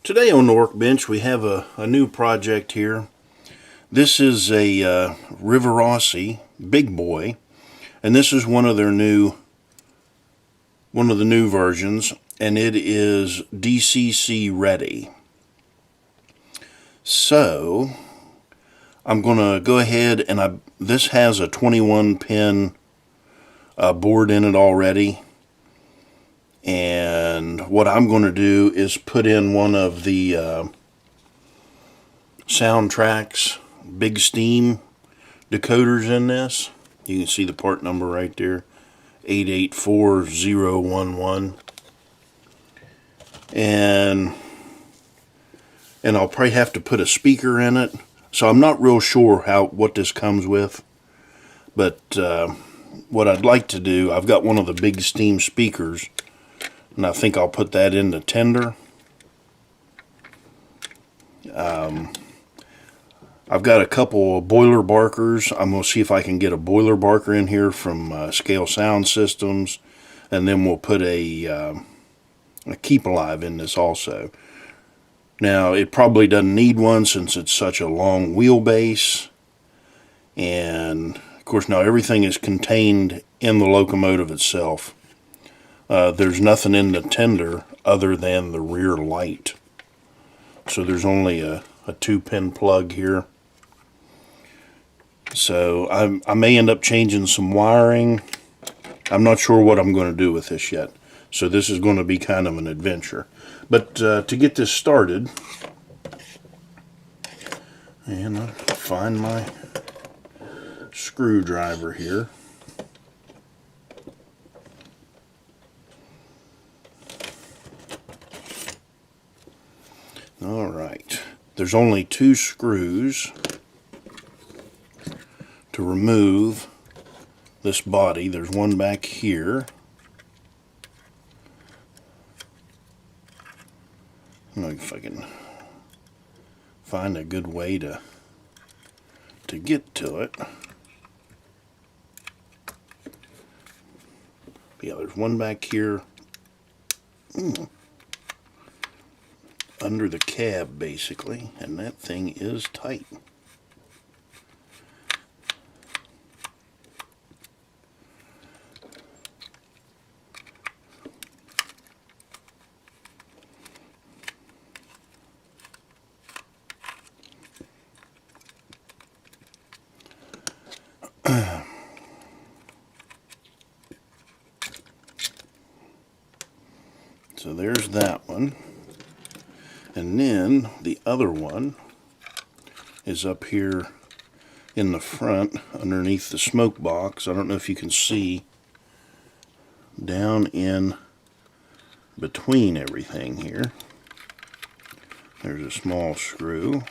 Today on the workbench we have a new project here. This is a Rivarossi Big Boy, and this is one of the new versions, and it is DCC ready. So I'm gonna go ahead and this has a 21 pin board in it already. And what I'm going to do is put in one of the Soundtraxx Big Steam decoders in this. You can see the part number right there, 884011. And I'll probably have to put a speaker in it. So I'm not real sure what this comes with. But what I'd like to do, I've got one of the Big Steam speakers, and I think I'll put that in the tender. I've got a couple of boiler barkers. I'm going to see if I can get a boiler barker in here from Scale Sound Systems, and then we'll put a Keep Alive in this also. Now, it probably doesn't need one since it's such a long wheelbase, and of course now everything is contained in the locomotive itself. There's nothing in the tender other than the rear light. So there's only a 2-pin plug here. So I may end up changing some wiring. I'm not sure what I'm going to do with this yet. So this is going to be kind of an adventure. But to get this started, and I'll find my screwdriver here. Alright, there's only 2 screws to remove this body. There's one back here. I don't know if I can find a good way to get to it. Yeah, there's one back here. Under the cab basically, and that thing is tight. So there's that one. And then the other one is up here in the front underneath the smoke box. I don't know if you can see down in between everything here. There's a small screw.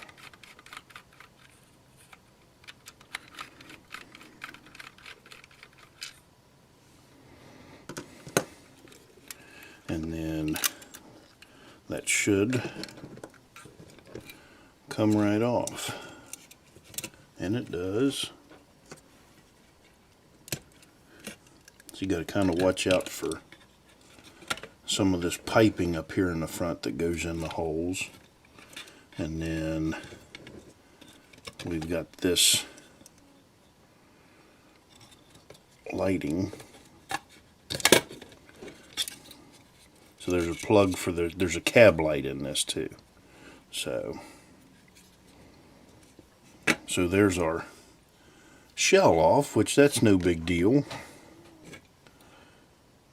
And then that should come right off. And it does. So you got to kind of watch out for some of this piping up here in the front that goes in the holes. And then we've got this lighting. So there's a plug for there's a cab light in this too. So there's our shell off, which that's no big deal.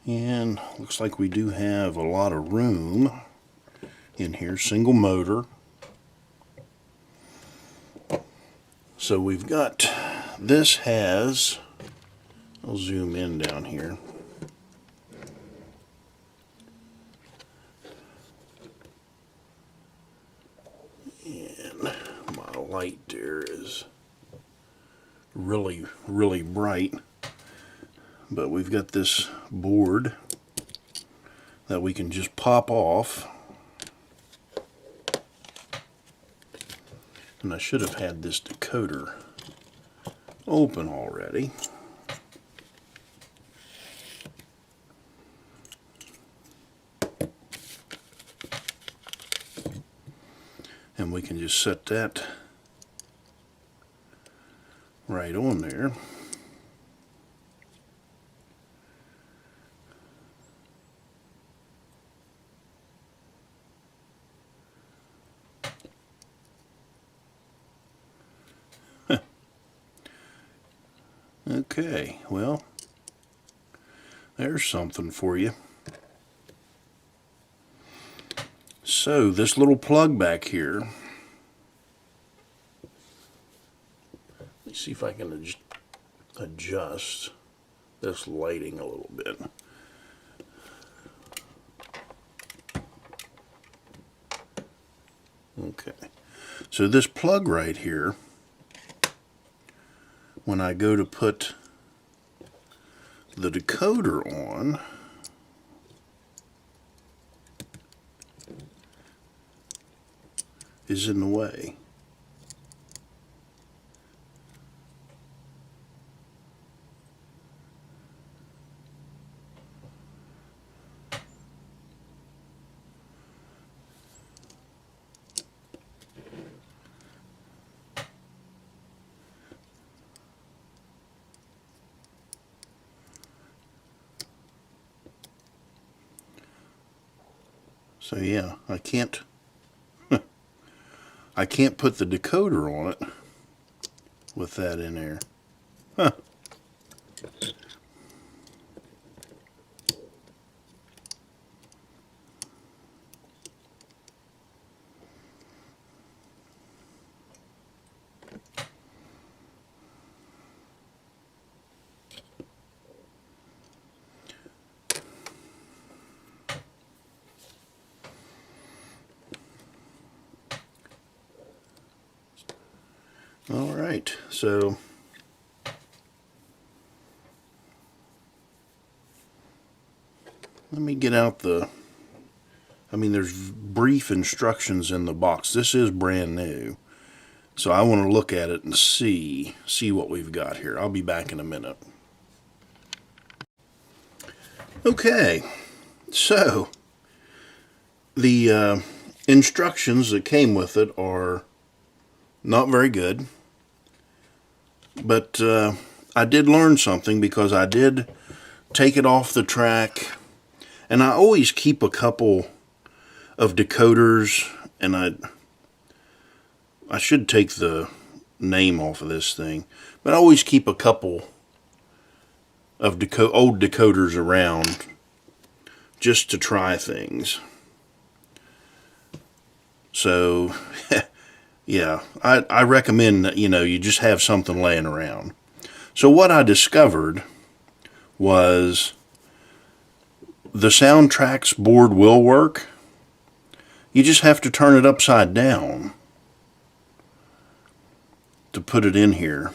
And looks like we do have a lot of room in here, single motor. So we've got, this has, I'll zoom in down here. Light there is really bright, but we've got this board that we can just pop off, and I should have had this decoder open already. And we can just set that right on there. Okay, well, there's something for you. So this little plug back here, let's see if I can adjust this lighting a little bit. Okay, so this plug right here, when I go to put the decoder on, is in the way. So yeah, I can't put the decoder on it with that in there. Huh. All right, so let me get out there's brief instructions in the box. This is brand new, so I want to look at it and see what we've got here. I'll be back in a minute. Okay, so the instructions that came with it are not very good, but I did learn something because I did take it off the track, and I always keep a couple of decoders, and I should take the name off of this thing, but I always keep a couple of old decoders around just to try things. So yeah, I recommend that, you just have something laying around. So what I discovered was the Soundtraxx board will work. You just have to turn it upside down to put it in here.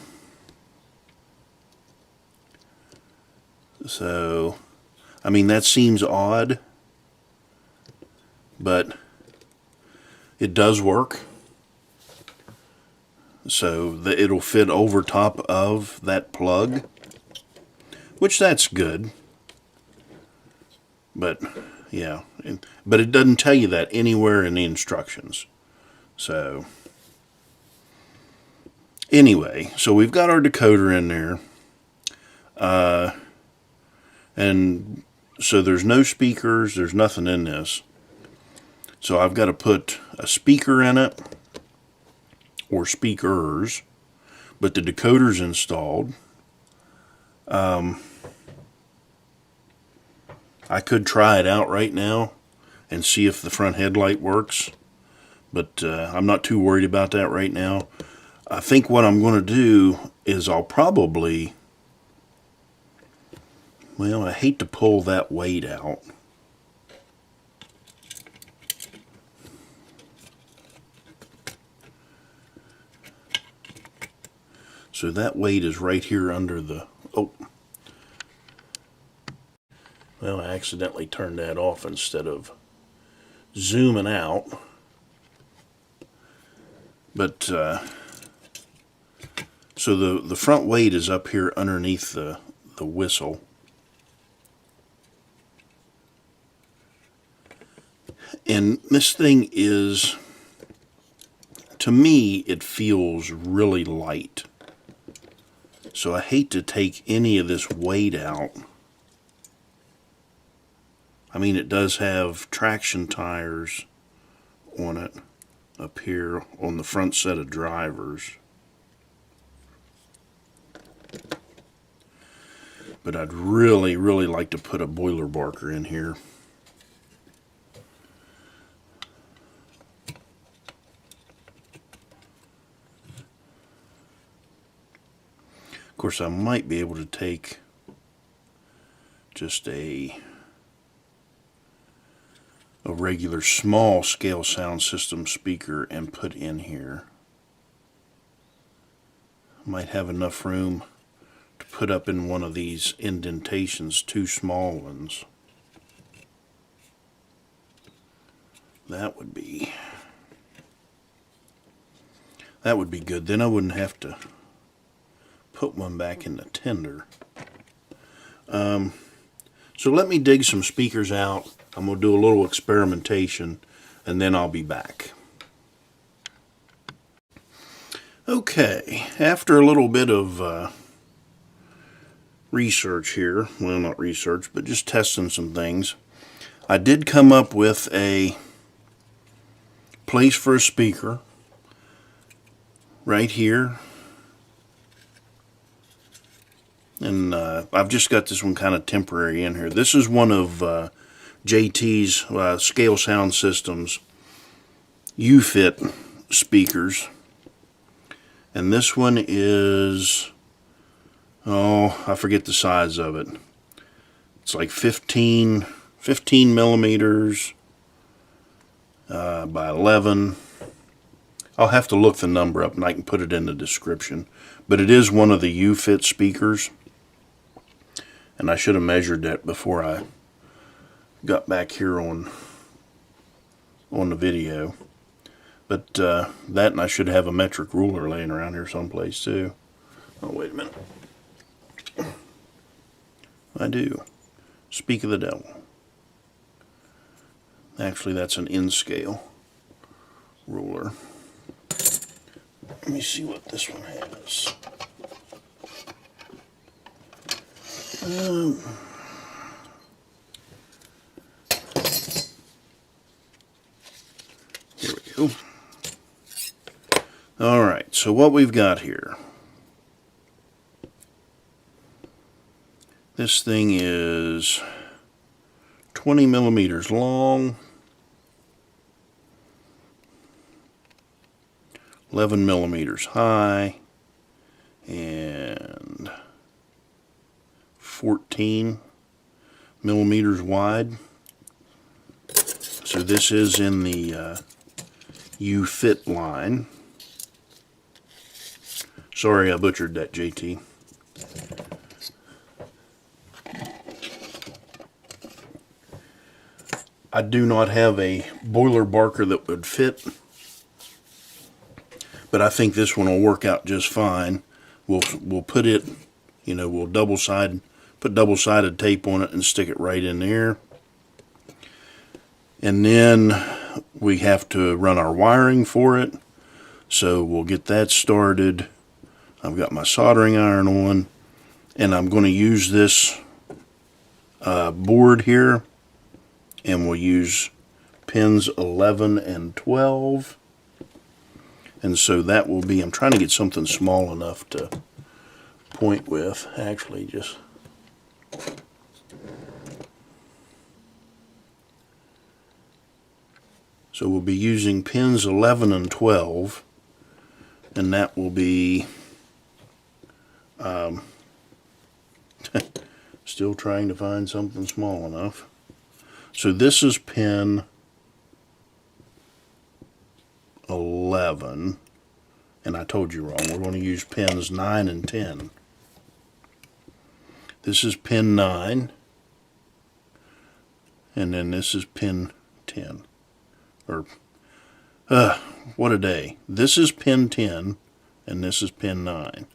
So, that seems odd, but it does work. So it'll fit over top of that plug, which that's good. But yeah, but it doesn't tell you that anywhere in the instructions. So anyway, so we've got our decoder in there, and so there's no speakers, there's nothing in this. So I've got to put a speaker in it, or speakers, but the decoder's installed. I could try it out right now and see if the front headlight works, but I'm not too worried about that right now. I think what I'm going to do is I'll probably, well, I hate to pull that weight out. So that weight is right here under the, oh, well, I accidentally turned that off instead of zooming out. But, so the front weight is up here underneath the whistle. And this thing is to me, it feels really light. So I hate to take any of this weight out. I mean, it does have traction tires on it up here on the front set of drivers. But I'd really, really like to put a boiler barker in here. Of course, I might be able to take just a regular small scale sound system speaker and put in here. Might have enough room to put up in one of these indentations, 2 small ones. That would be good. Then I wouldn't have to put one back in the tender. So let me dig some speakers out. I'm going to do a little experimentation, and then I'll be back. Okay, after a little bit of research here, well, not research, but just testing some things, I did come up with a place for a speaker right here. And I've just got this one kind of temporary in here. This is one of JT's Scale Sound Systems U-Fit speakers. And this one is, oh, I forget the size of it. It's like 15 millimeters by 11. I'll have to look the number up and I can put it in the description. But it is one of the U-Fit speakers. And I should have measured that before I got back here on the video. But that, and I should have a metric ruler laying around here someplace too. Oh, wait a minute. I do. Speak of the devil. Actually, that's an in-scale ruler. Let me see what this one has. Here we go. Alright, so what we've got here. This thing is 20 millimeters long, 11 millimeters high, and 14 millimeters wide. So this is in the U-Fit line. Sorry I butchered that, JT. I do not have a boiler barker that would fit, but I think this one will work out just fine. We'll put it, you know, we'll put double-sided tape on it and stick it right in there. And then we have to run our wiring for it. So we'll get that started. I've got my soldering iron on, and I'm going to use this board here, and we'll use pins 11 and 12. And so that will be, I'm trying to get something small enough to point with. Actually, just so we'll be using pins 11 and 12, and that will be still trying to find something small enough. So this is pin 11, and I told you wrong. We're going to use pins 9 and 10. This is pin 9, and then this is pin 10. Or, what a day. This is pin 10, and this is pin 9.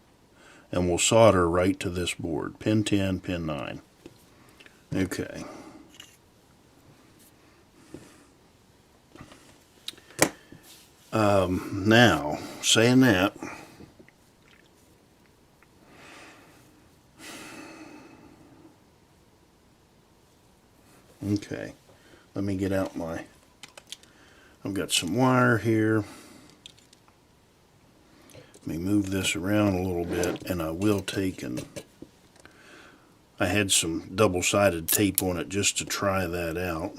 And we'll solder right to this board. Pin 10, pin 9. Okay. Now, saying that, okay, let me get out I've got some wire here. Let me move this around a little bit, and I will take I had some double-sided tape on it just to try that out.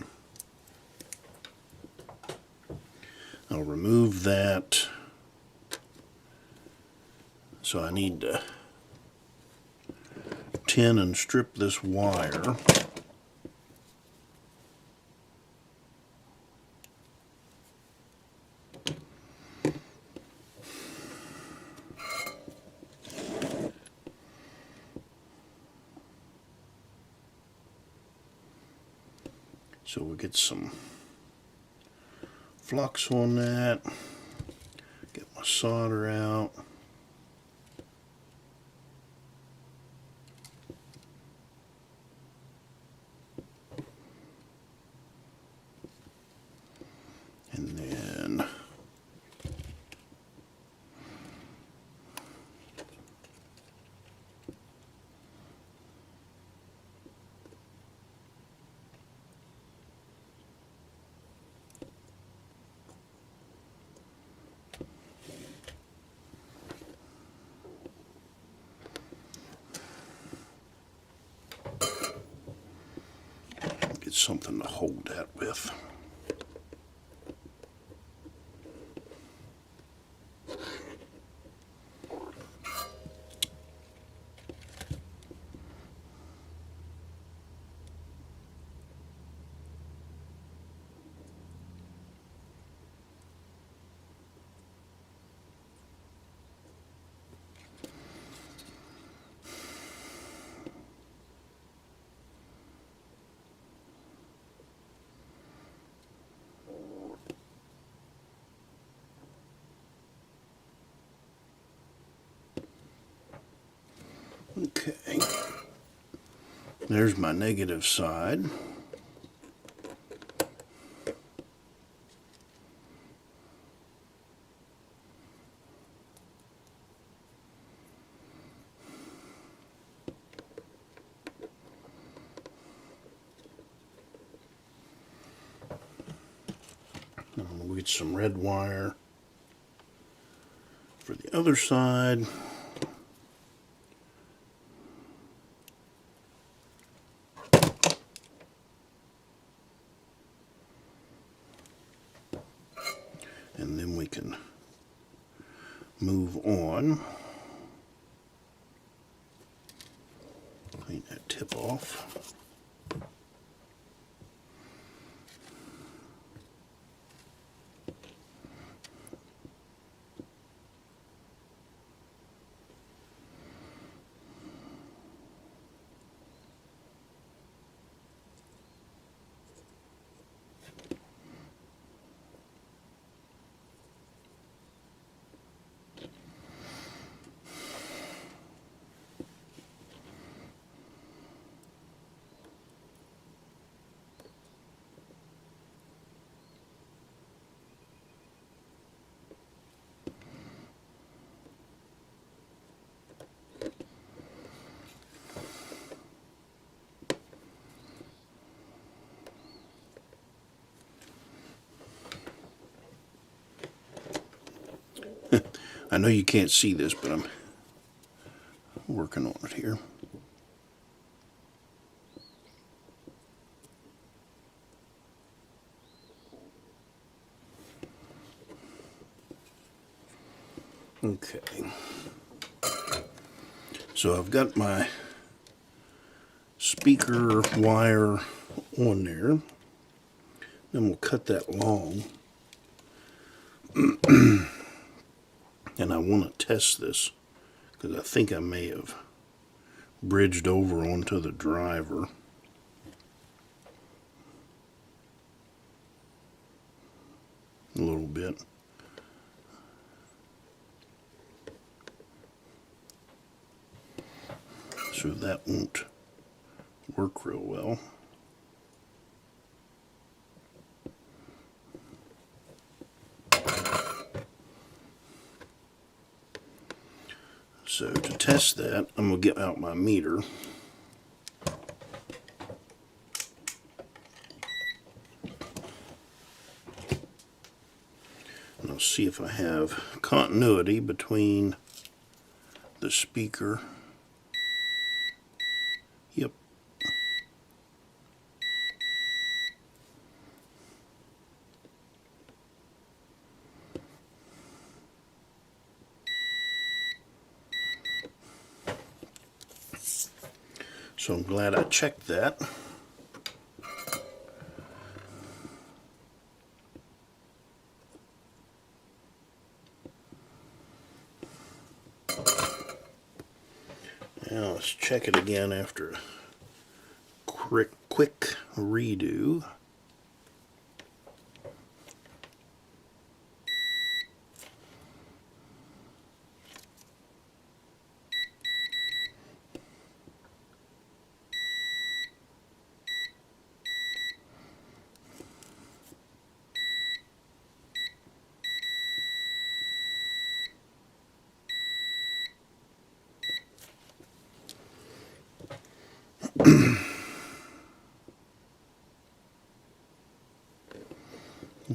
I'll remove that. So I need to tin and strip this wire. So we'll get some flux on that. Get my solder out. And then get something to hold that with. Okay, there's my negative side. We'll get some red wire for the other side. And then we can move on. Clean that tip off. I know you can't see this, but I'm working on it here. Okay. So I've got my speaker wire on there. Then we'll cut that long. And I want to test this because I think I may have bridged over onto the driver. A little bit. So that won't work real well. So to test that, I'm going to get out my meter. And I'll see if I have continuity between the speaker. Yep. So I'm glad I checked that. Now let's check it again after a quick redo.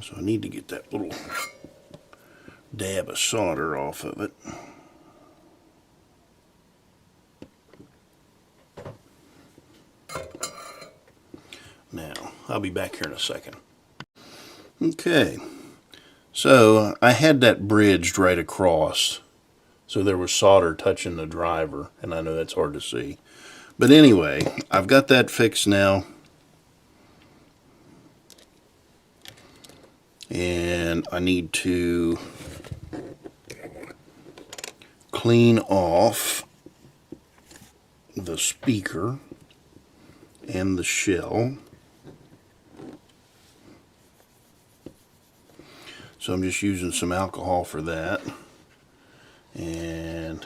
So I need to get that little dab of solder off of it. Now, I'll be back here in a second. Okay, so I had that bridged right across, so there was solder touching the driver, and I know that's hard to see. But anyway, I've got that fixed now. And I need to clean off the speaker and the shell. So I'm just using some alcohol for that. And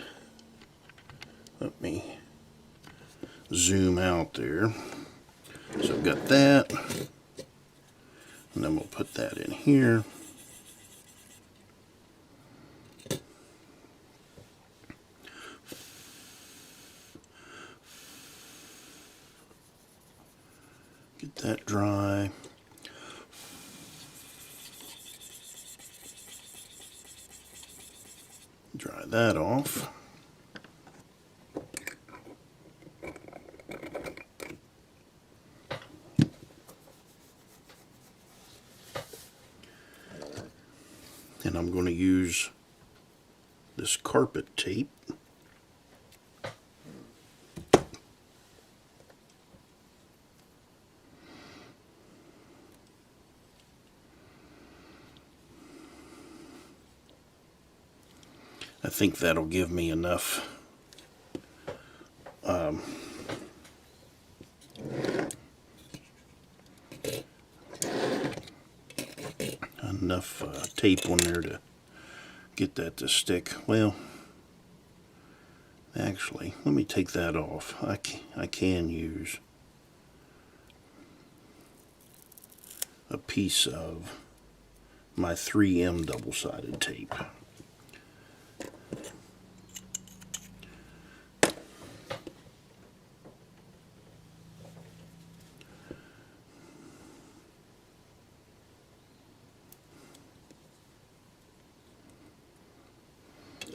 let me zoom out there. So I've got that. And then we'll put that in here. Get that dry. Dry that off. And I'm going to use this carpet tape. I think that'll give me enough tape on there to get that to stick. Well, actually, let me take that off. I can use a piece of my 3M double-sided tape.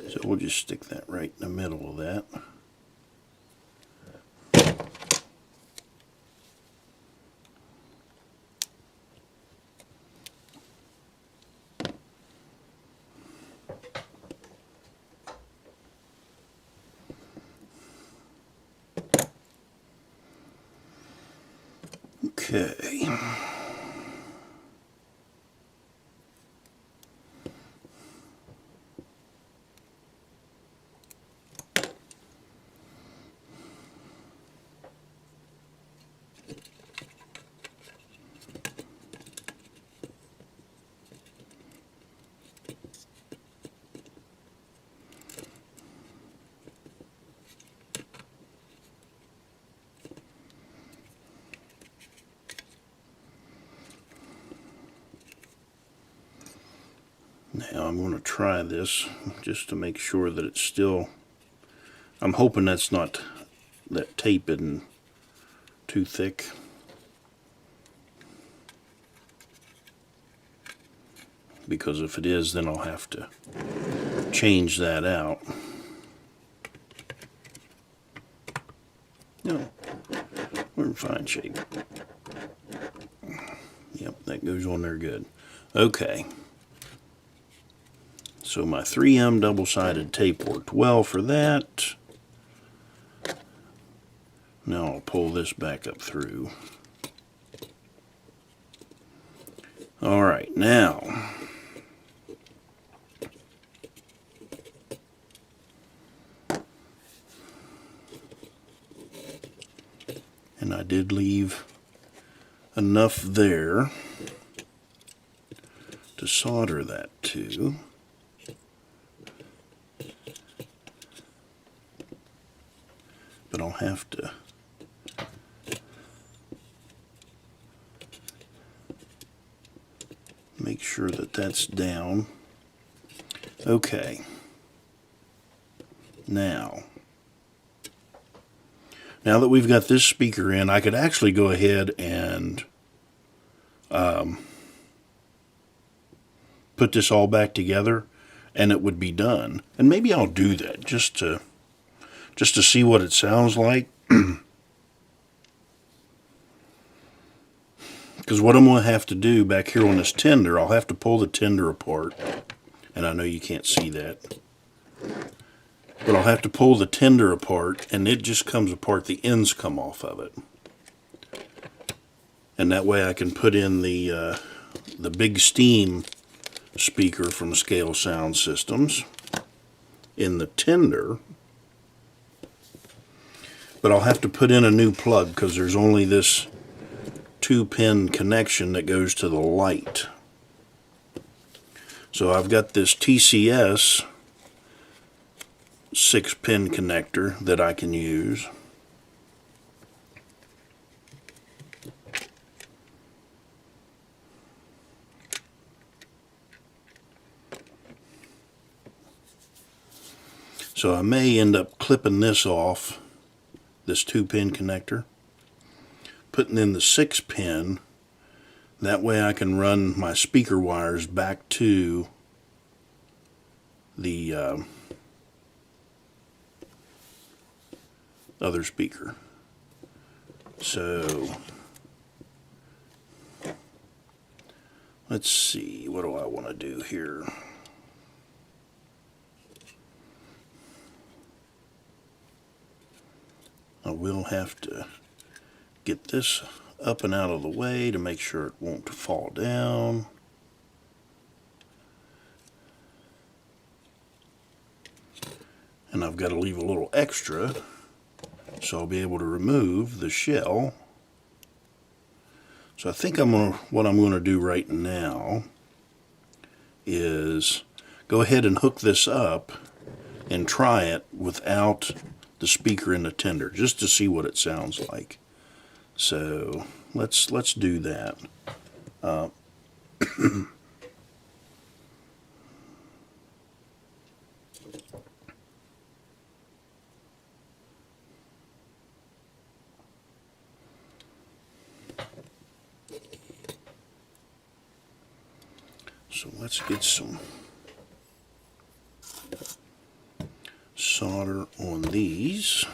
So we'll just stick that right in the middle of that. Okay. Now I'm going to try this just to make sure that it's still I'm hoping that's not, that tape isn't too thick. Because if it is, then I'll have to change that out. No, we're in fine shape. Yep, that goes on there good. Okay. So my 3M double-sided tape worked well for that. Now I'll pull this back up through. All right, now and I did leave enough there to solder that to. But I'll have to make sure that that's down. Okay. Now that we've got this speaker in, I could actually go ahead and put this all back together and it would be done. And maybe I'll do that just to see what it sounds like. Because what I'm going to have to do back here on this tender, I'll have to pull the tender apart. And I know you can't see that. But I'll have to pull the tender apart, and it just comes apart. The ends come off of it. And that way I can put in the Big Steam speaker from Scale Sound Systems in the tender. But I'll have to put in a new plug because there's only this 2-pin connection that goes to the light. So I've got this TCS 6-pin connector that I can use. So I may end up clipping this off, this 2-pin connector, putting in the 6-pin. That way I can run my speaker wires back to the other speaker. So let's see, what do I want to do here? I will have to get this up and out of the way to make sure it won't fall down. And I've got to leave a little extra so I'll be able to remove the shell. So I think what I'm going to do right now is go ahead and hook this up and try it without the speaker in the tender, just to see what it sounds like. So let's do that. So let's get some solder on these.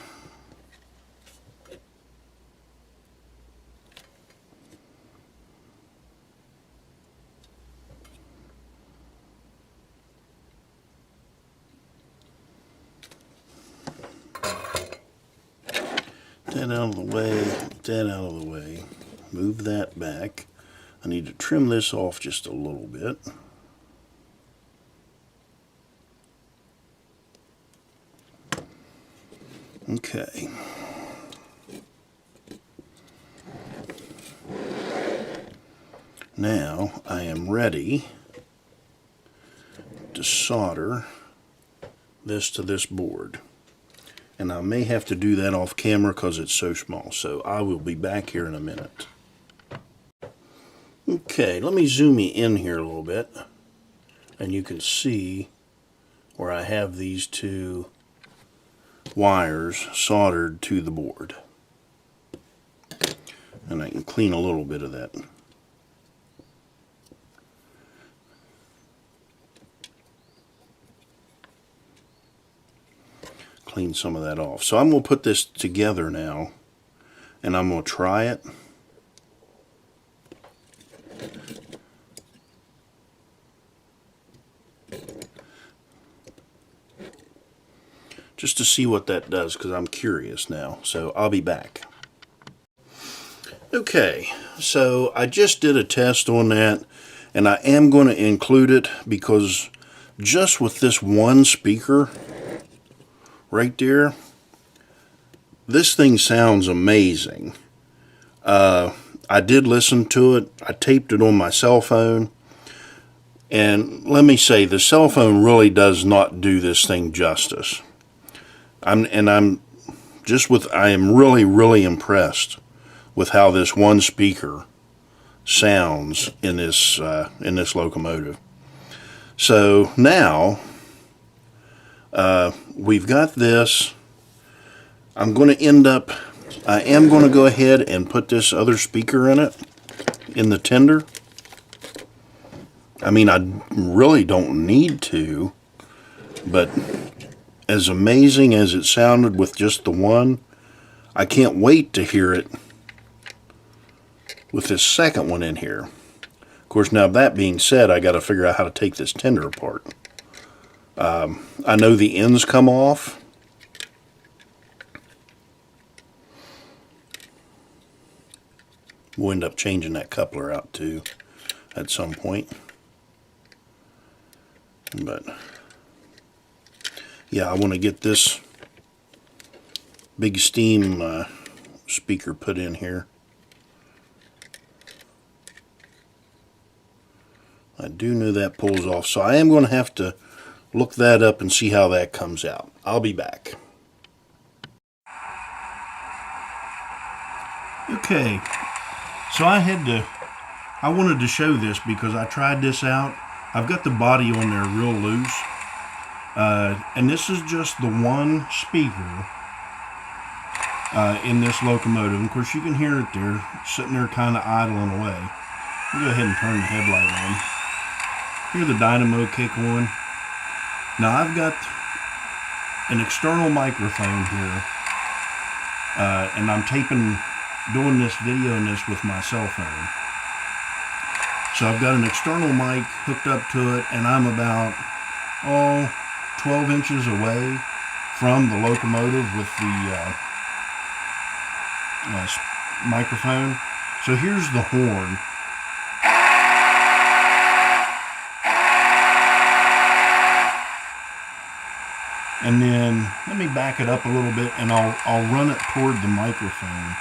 That out of the way, that out of the way. Move that back. I need to trim this off just a little bit. Okay. Now I am ready to solder this to this board. And I may have to do that off camera because it's so small. So I will be back here in a minute. Okay, let me zoom you in here a little bit. And you can see where I have these two wires soldered to the board. And I can clean a little bit of that. Clean some of that off. So I'm going to put this together now, and I'm going to try it. Just to see what that does, because I'm curious now. So I'll be back. Okay, so I just did a test on that, and I am going to include it because just with this one speaker right there, this thing sounds amazing. I did listen to it. I taped it on my cell phone, and let me say, the cell phone really does not do this thing justice. I am really impressed with how this one speaker sounds in this Locomotive. So now we've got this. I am going to go ahead and put this other speaker in it, in the tender. I mean, I really don't need to, but as amazing as it sounded with just the one, I can't wait to hear it with this second one in here. Of course, now that being said, I got to figure out how to take this tender apart. I know the ends come off. We'll end up changing that coupler out too at some point. But yeah, I want to get this Big Steam speaker put in here. I do know that pulls off, so I am going to have to look that up and see how that comes out. I'll be back. Okay, so I wanted to show this because I tried this out. I've got the body on there real loose, and this is just the one speaker in this Locomotive. And of course, you can hear it there, sitting there kind of idling away. I'll go ahead and turn the headlight on. Hear the dynamo kick on. Now I've got an external microphone here, and I'm doing this video in this with my cell phone. So I've got an external mic hooked up to it, and I'm about 12 inches away from the Locomotive with the microphone. So here's the horn. And then let me back it up a little bit, and I'll run it toward the microphone.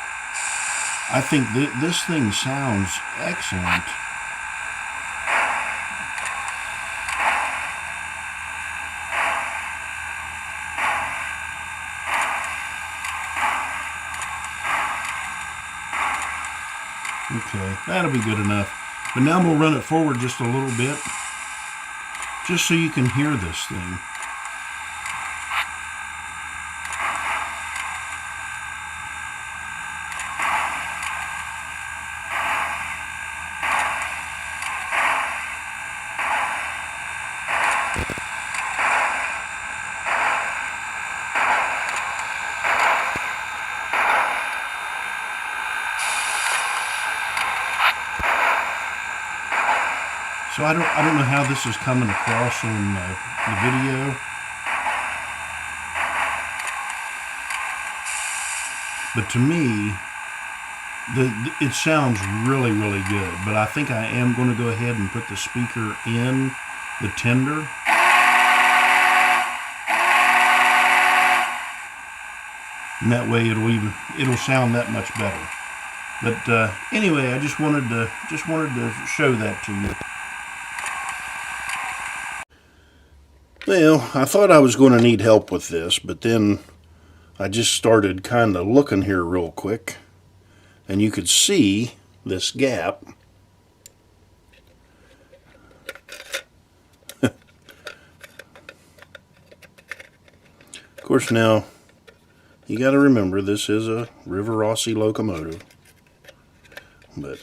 I think this thing sounds excellent. Okay, that'll be good enough. But now I'm going to run it forward just a little bit, just so you can hear this thing. So I don't know how this is coming across on the video, but to me, it sounds really, really good. But I think I am going to go ahead and put the speaker in the tender. And that way it'll sound that much better. But anyway, I just wanted to show that to you. Well, I thought I was going to need help with this, but then I just started kind of looking here real quick, and you could see this gap. Of course, now You got to remember, this is a Rivarossi locomotive, but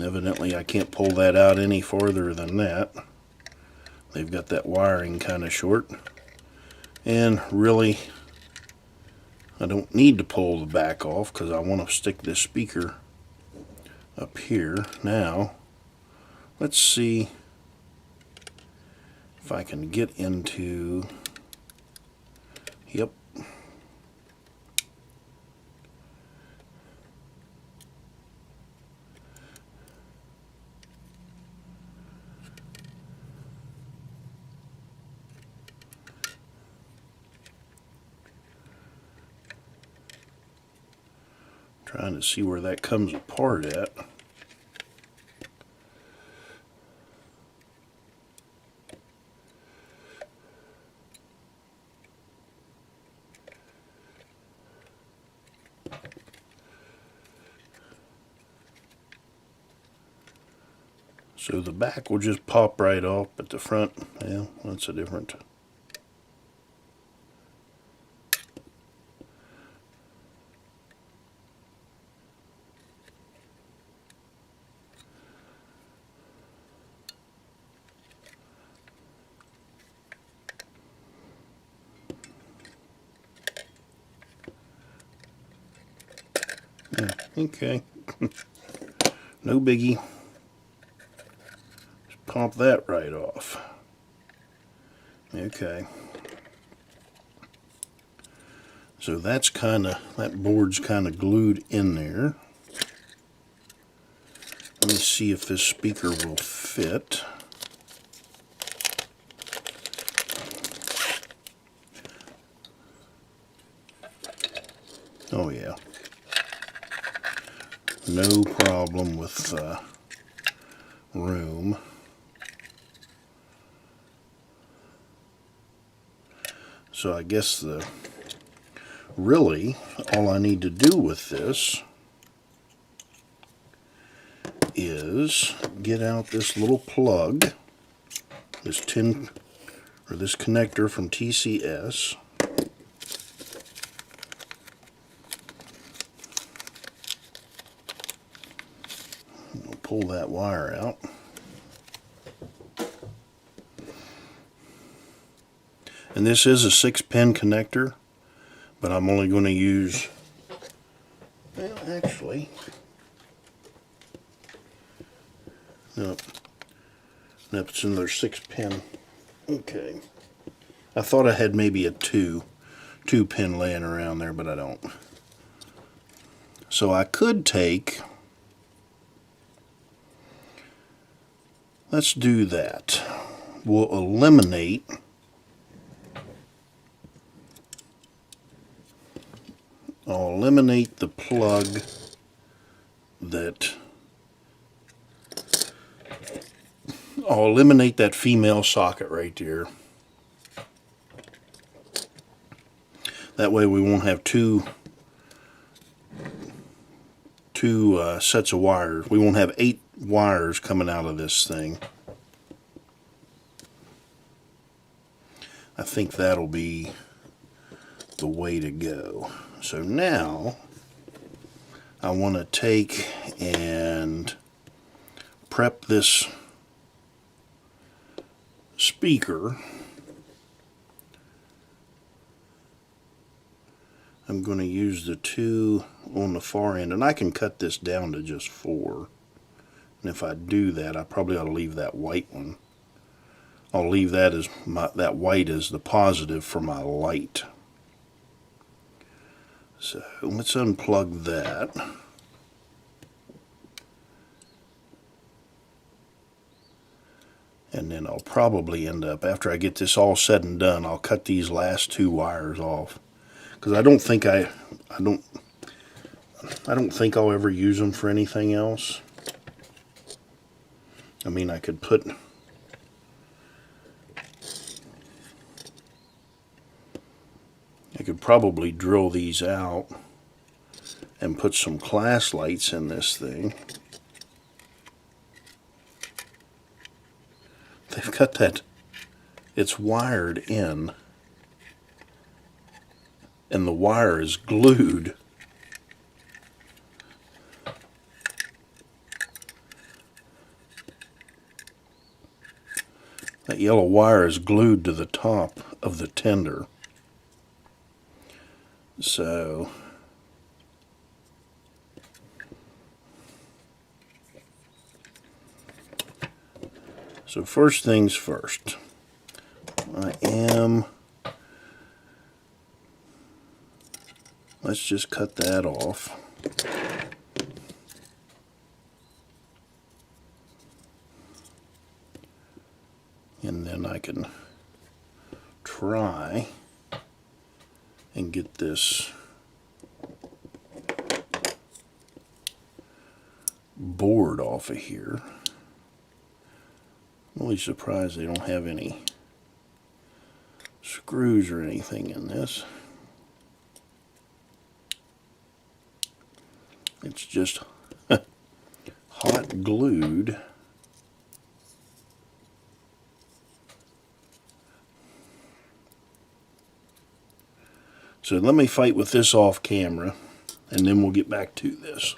evidently I can't pull that out any farther than that. They've got that wiring kind of short, and really I don't need to pull the back off because I want to stick this speaker up here. Now let's see if I can get into, yep, trying to see where that comes apart at. So the back will just pop right off, but the front, well, that's a different. Yeah, okay. No biggie. Just pop that right off. Okay. So that's that board's kind of glued in there. Let me see if this speaker will fit. Oh yeah. No problem with room. So I guess really all I need to do with this is get out this little plug, this this connector from TCS. We'll pull that wire out. And this is a 6-pin connector, but I'm only going to use, well, actually, nope, it's another 6-pin. Okay. I thought I had maybe a 2-pin laying around there, but I don't. So I could take, let's do that. We'll eliminate I'll eliminate the plug that, I'll eliminate that female socket right there. That way we won't have two sets of wires. We won't have 8 wires coming out of this thing. I think that'll be the way to go. So now I want to take and prep this speaker. I'm going to use the 2 on the far end, and I can cut this down to just 4. And if I do that, I probably ought to leave that white one. I'll leave that as that white as the positive for my light. So let's unplug that. And then I'll probably end up, after I get this all said and done, I'll cut these last 2 wires off. Because I don't think I don't think I'll ever use them for anything else. I mean, I could probably drill these out and put some class lights in this thing. They've got that, it's wired in. and the wire is glued. That yellow wire is glued to the top of the tender. So first things first, let's just cut that off. And then I can try and get this board off of here. I'm really surprised they don't have any screws or anything in this. It's just hot glued. So let me fight with this off camera, and then we'll get back to this.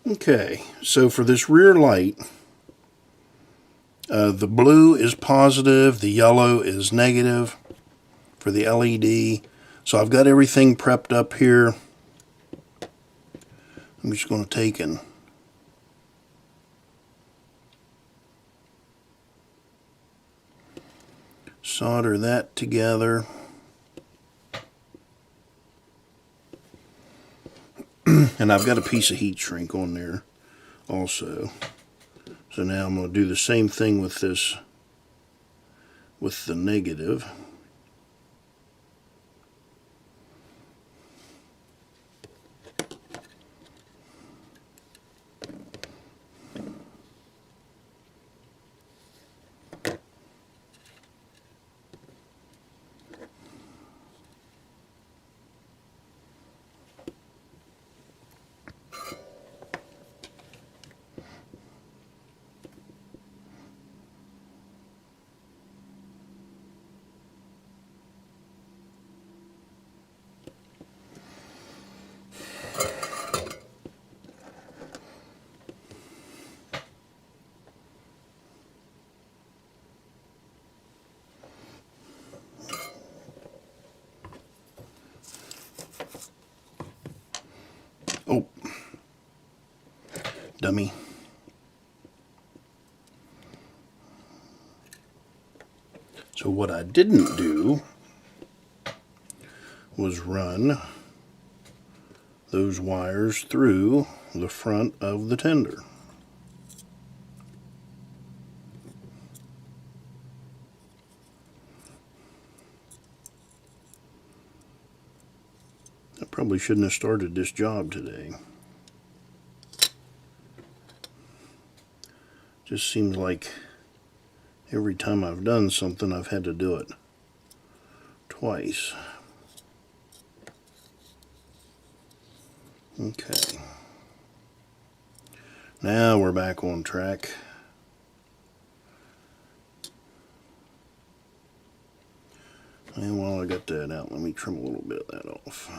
Okay, so for this rear light, the blue is positive, the yellow is negative for the LED. So I've got everything prepped up here. I'm just going to take and solder that together. And I've got a piece of heat shrink on there also. So now I'm going to do the same thing with this, with the negative. Oh, dummy. So what I didn't do was run those wires through the front of the tender. I probably shouldn't have started this job today. Just seems like every time I've done something, I've had to do it twice. Okay. Now we're back on track. And while I got that out, let me trim a little bit of that off.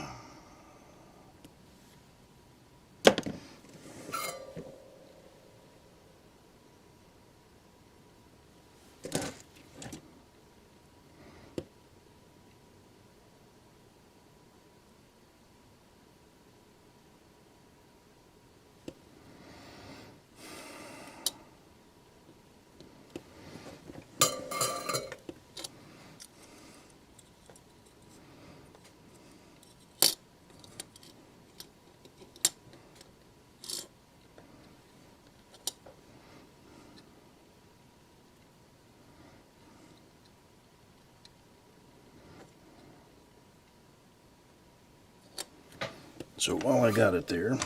So while I got it there,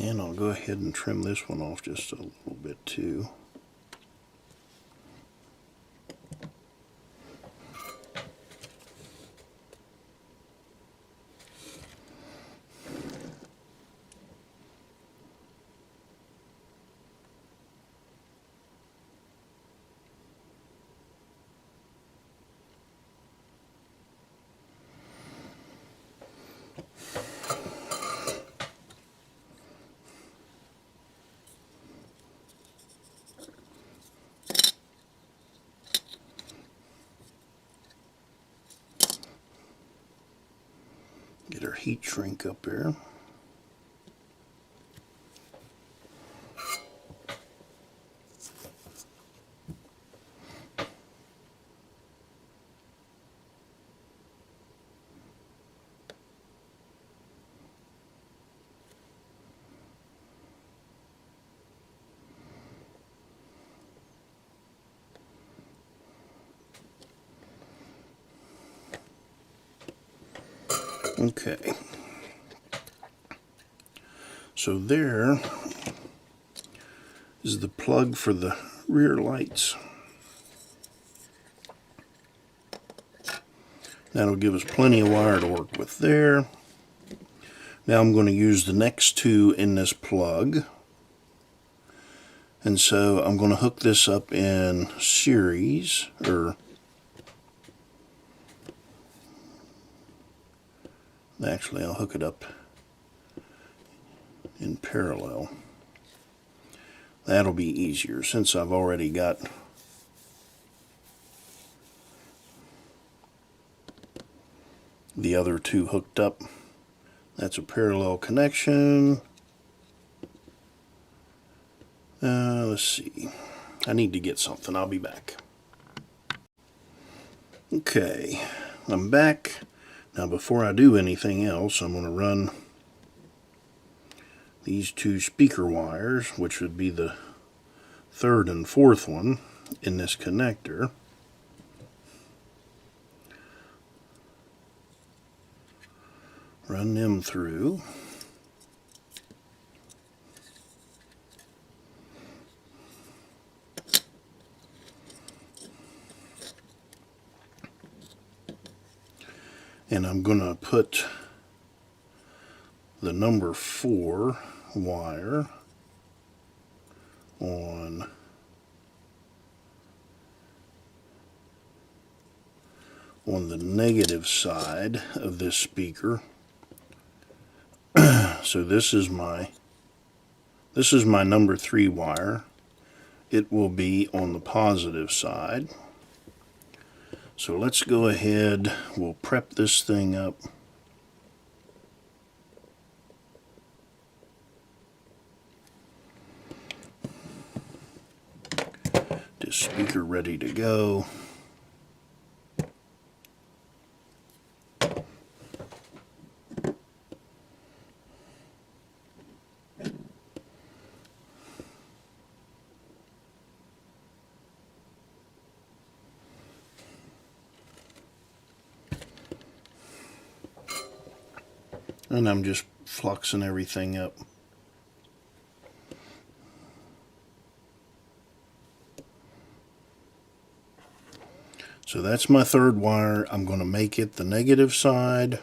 And I'll go ahead and trim this one off just a little bit too. Get our heat shrink up there. Okay. So there is the plug for the rear lights. That'll give us plenty of wire to work with there. Now I'm going to use the next two in this plug. And so I'm going to hook this up in series, or actually I'll hook it up in parallel. That'll be easier since I've already got the other two hooked up. That's a parallel connection. Let's see. I need to get something. I'll be back. Okay, I'm back. Now before I do anything else, I'm going to run these two speaker wires, which would be the third and fourth one, in this connector. Run them through. And I'm going to put the number 4 wire on the negative side of this speaker. So this is my number 3 wire. It will be on the positive side. So let's go ahead, we'll prep this thing up. This speaker ready to go. And I'm just fluxing everything up. So that's my third wire. I'm going to make it the negative side.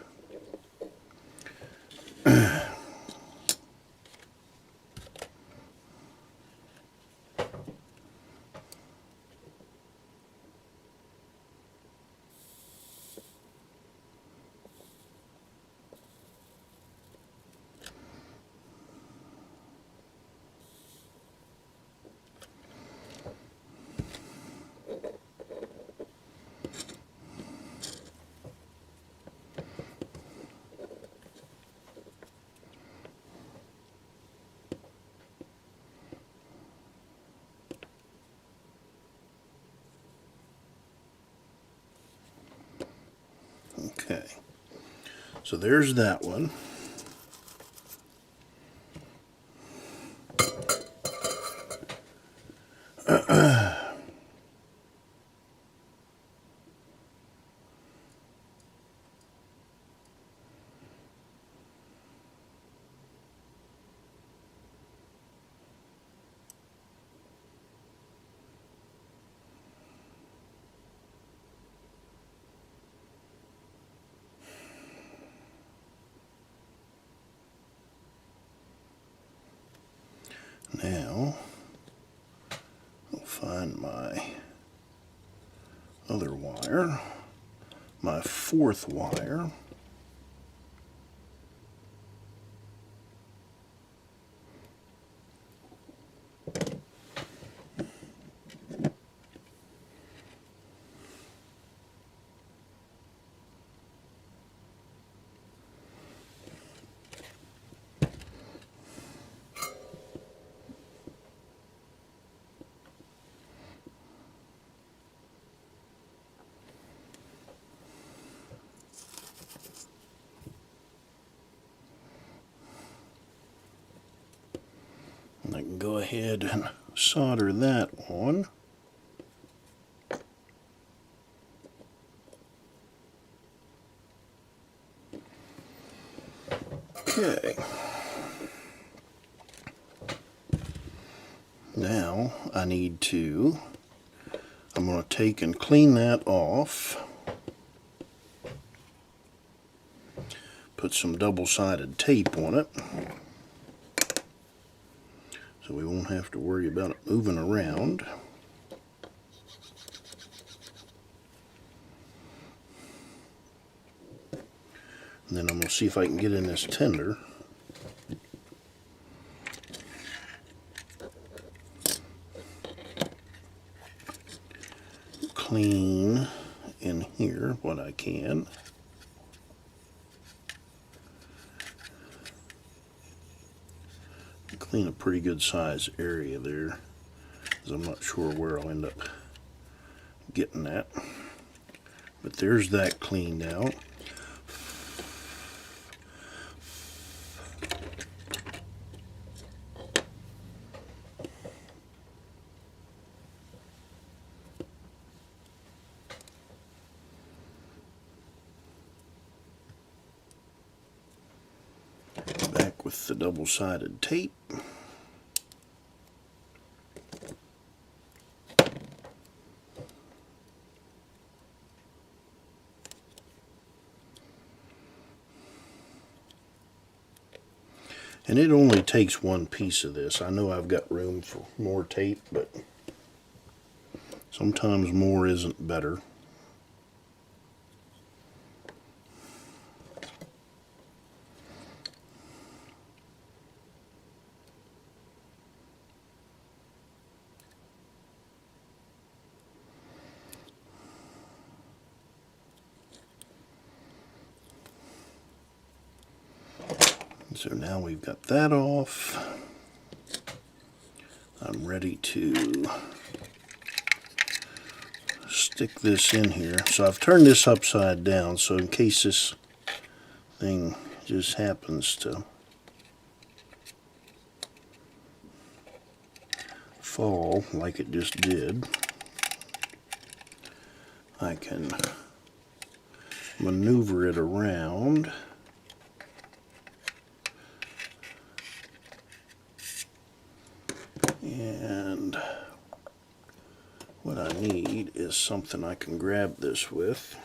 Okay, so there's that one. Now, I'll find my other wire, my fourth wire. I can go ahead and solder that on. Okay. Now I'm going to take and clean that off. Put some double-sided tape on it, so we won't have to worry about it moving around. And then I'm going to see if I can get in this tender. Clean in here what I can. Clean a pretty good size area there, because I'm not sure where I'll end up getting that. But there's that cleaned out. Back with the double-sided tape. And it only takes one piece of this. I know I've got room for more tape, but sometimes more isn't better. So now we've got that off. I'm ready to stick this in here. So I've turned this upside down, so in case this thing just happens to fall like it just did, I can maneuver it around. And what I need is something I can grab this with.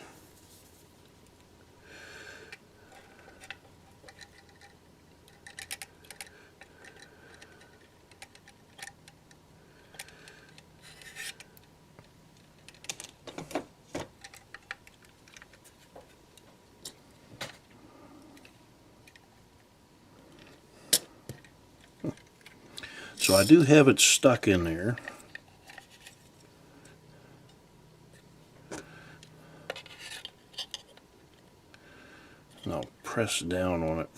So I do have it stuck in there. And I'll press down on it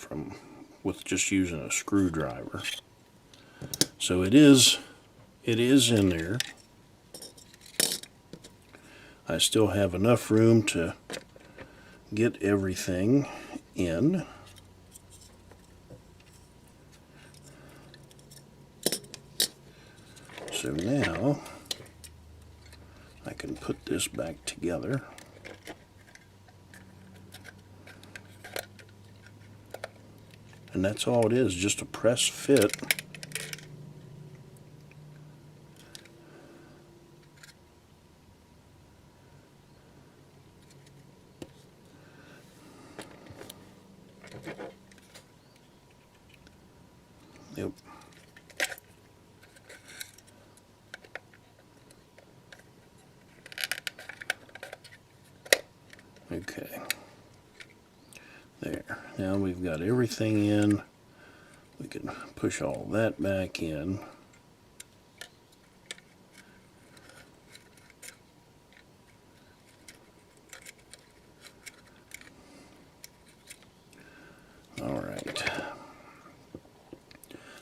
with just using a screwdriver. So it is in there. I still have enough room to get everything in. So now I can put this back together. And that's all it is, just a press fit. Yep. Okay. There. Now we've got everything in. We can push all that back in. All right.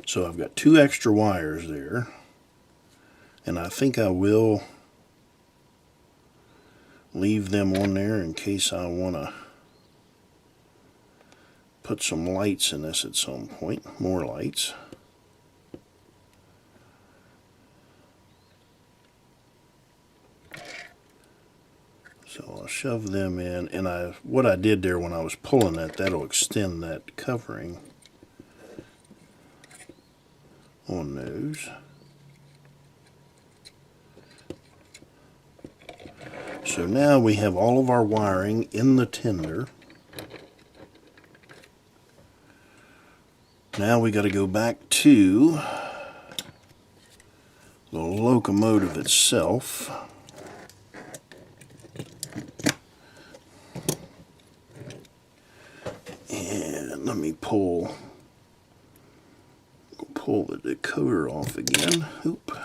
So I've got 2 extra wires there. And I think I will leave them on there in case I want to put some lights in this at some point. More lights. So I'll shove them in, and what I did there when I was pulling that, that'll extend that covering on those. So now we have all of our wiring in the tender. Now we got to go back to the locomotive itself. And let me pull the decoder off again. Oop.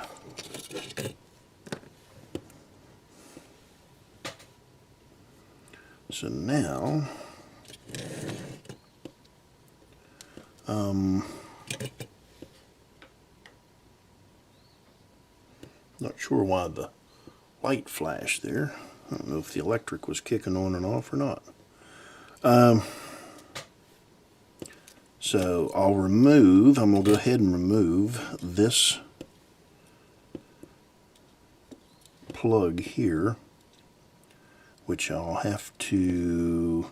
So now, not sure why the light flashed there. I don't know if the electric was kicking on and off or not. So I'm going to go ahead and remove this plug here, which I'll have to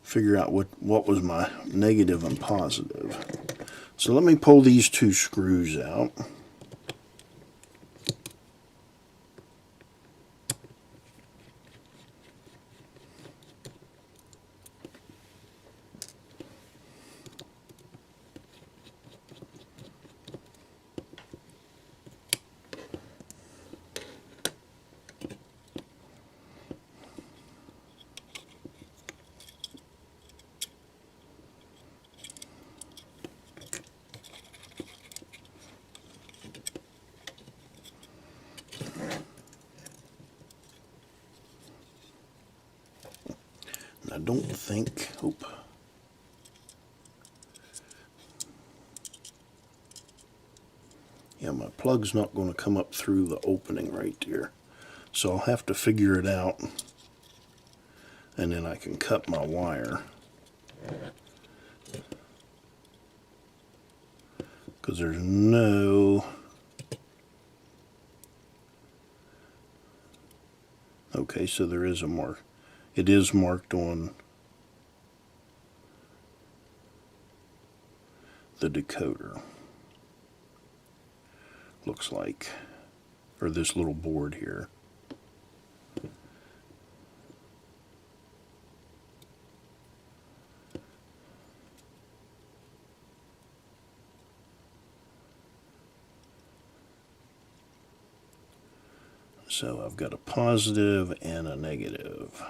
figure out what was my negative and positive. So let me pull these 2 screws out. I don't think, yeah, my plug's not going to come up through the opening right there. So I'll have to figure it out, and then I can cut my wire. Because there's no... Okay, so there is a mark. It is marked on the decoder. Looks like, or this little board here. So I've got a positive and a negative.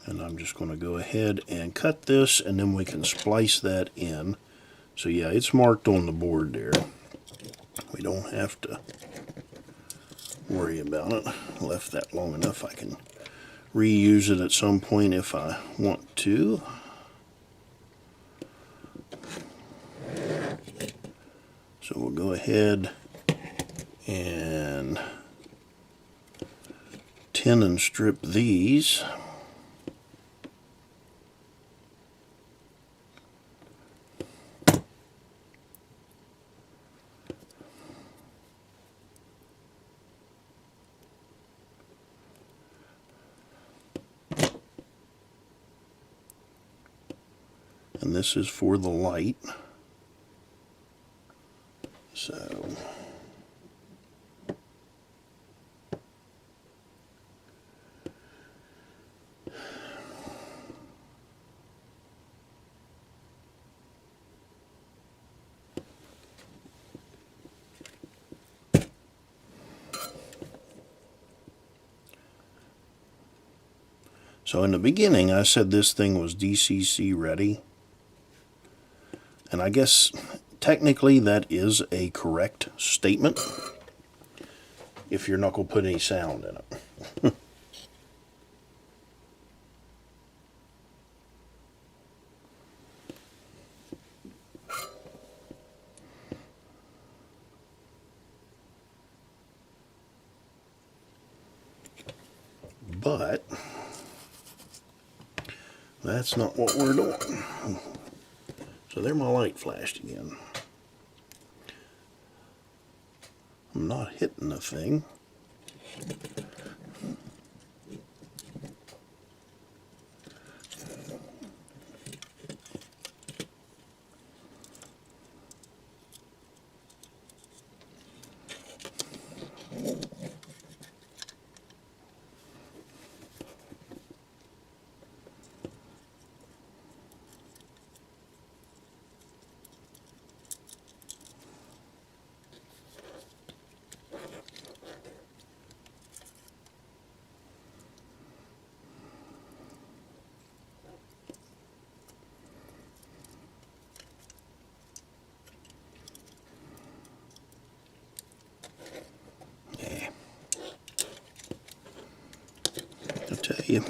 And I'm just going to go ahead and cut this, and then we can splice that in. So yeah, it's marked on the board there. We don't have to worry about it. Left that long enough. I can reuse it at some point if I want to. So we'll go ahead and tin and strip these. And this is for the light. So So in the beginning I said this thing was DCC ready, and I guess technically that is a correct statement if you're not going to put any sound in it. But that's not what we're doing. So there my light flashed again. I'm not hitting the thing. I tell you,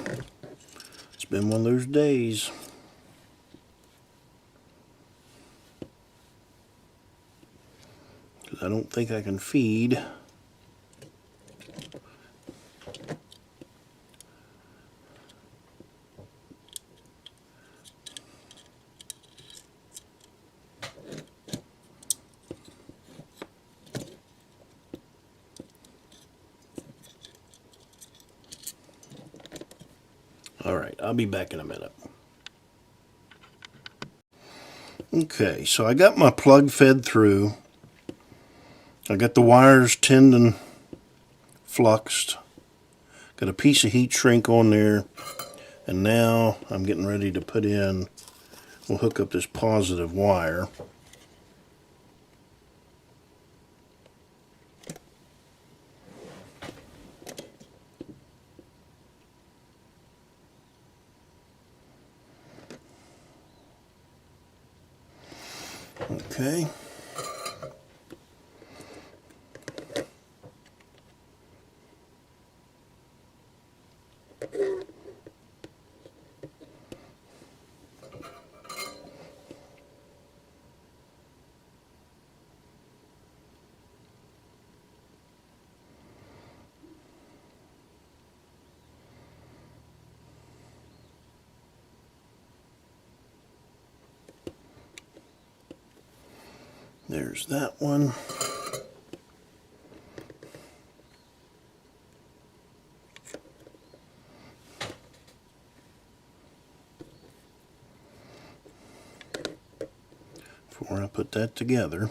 it's been one of those days. Because I don't think I can feed. Alright, I'll be back in a minute. Okay, so I got my plug fed through. I got the wires tinned and fluxed. Got a piece of heat shrink on there. And now I'm getting ready to put in, we'll hook up this positive wire. Okay. There's that one. Before I put that together,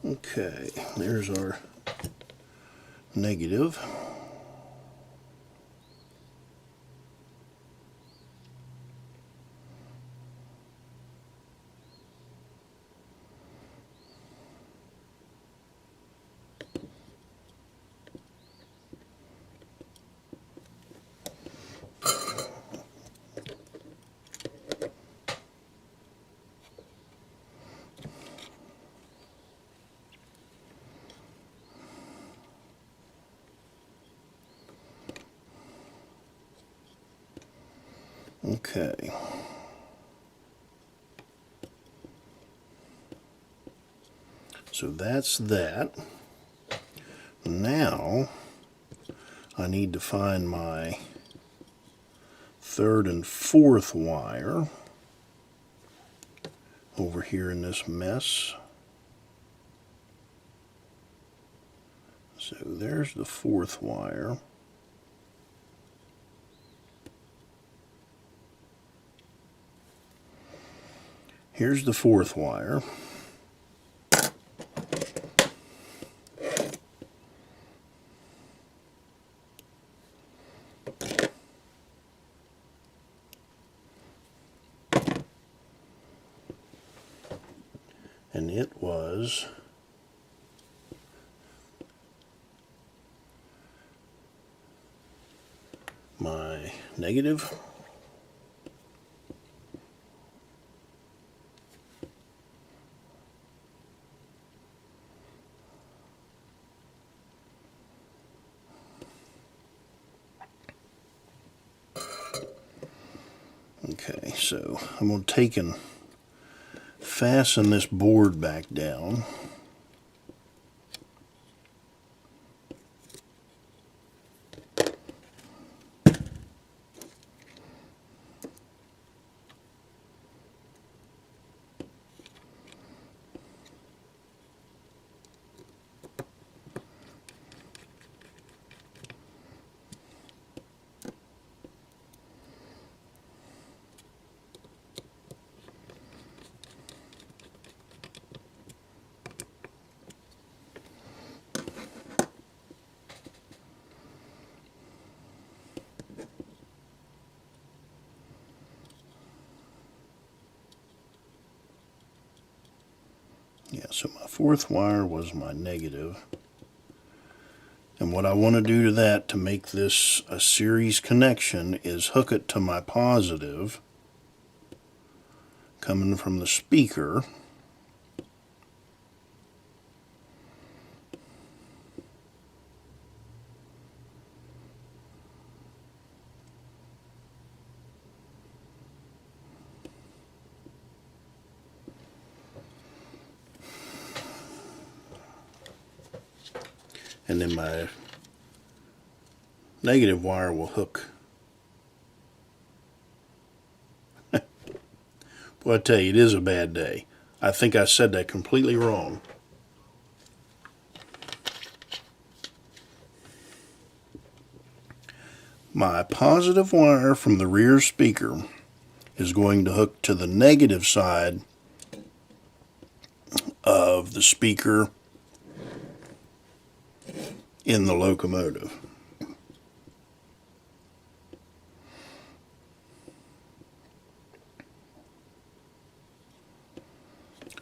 okay, there's our negative. Okay. So that's that. Now I need to find my third and fourth wire over here in this mess. So there's the fourth wire. Here's the fourth wire. And it was my negative. Okay, so I'm going to take and fasten this board back down. Yeah, so my fourth wire was my negative. And what I want to do to that to make this a series connection is hook it to my positive coming from the speaker. And then my negative wire will hook. Well, I tell you, it is a bad day. I think I said that completely wrong. My positive wire from the rear speaker is going to hook to the negative side of the speaker in the Locomotive.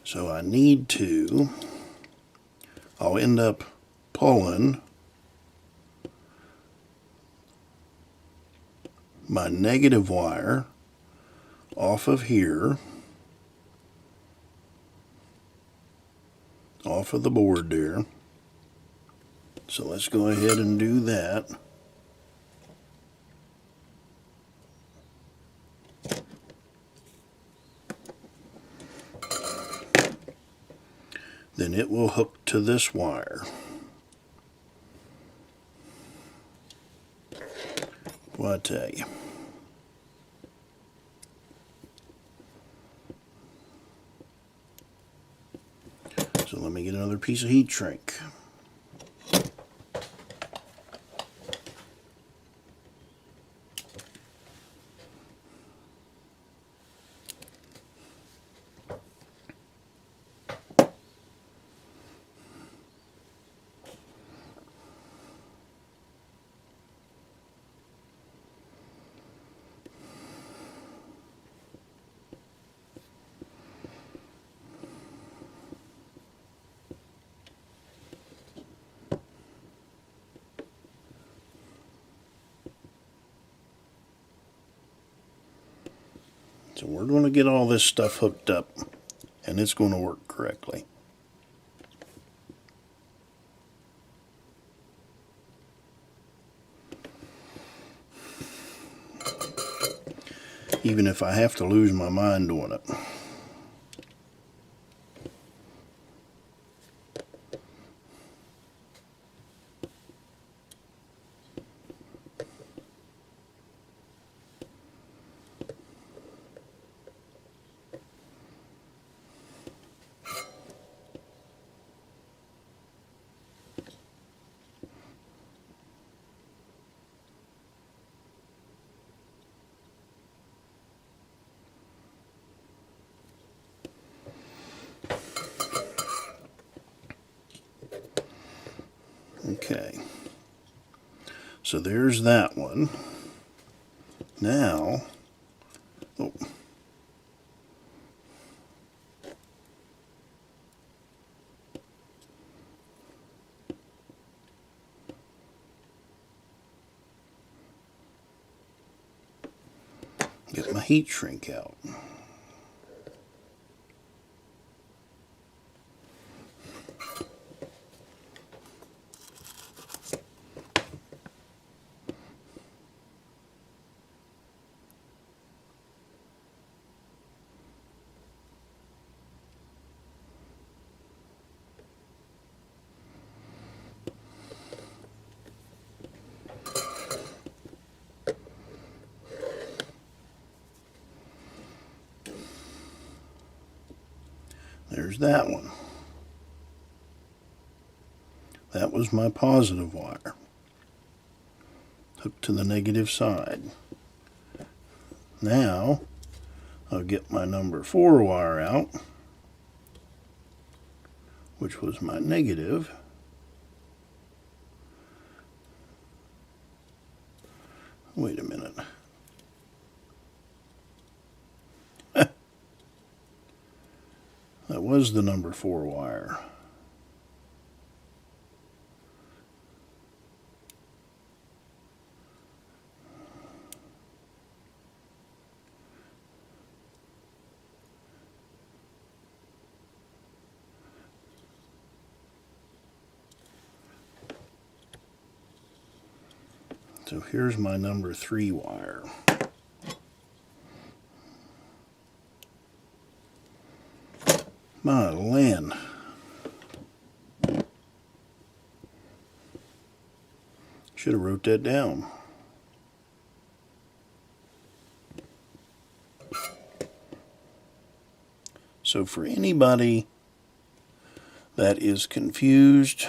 So I need to, I'll end up pulling my negative wire off of here, off of the board there. So let's go ahead and do that. Then it will hook to this wire. Well, I tell you. So let me get another piece of heat shrink. So we're going to get all this stuff hooked up, and it's going to work correctly. Even if I have to lose my mind doing it. Okay. So there's that one. Now, oh. Get my heat shrink out. There's that one. That was my positive wire, hooked to the negative side. Now, I'll get my number 4 wire out, which was my negative. Wait a minute. That was the number 4 wire. So here's my number 3 wire. My land. Should have wrote that down. So for anybody that is confused,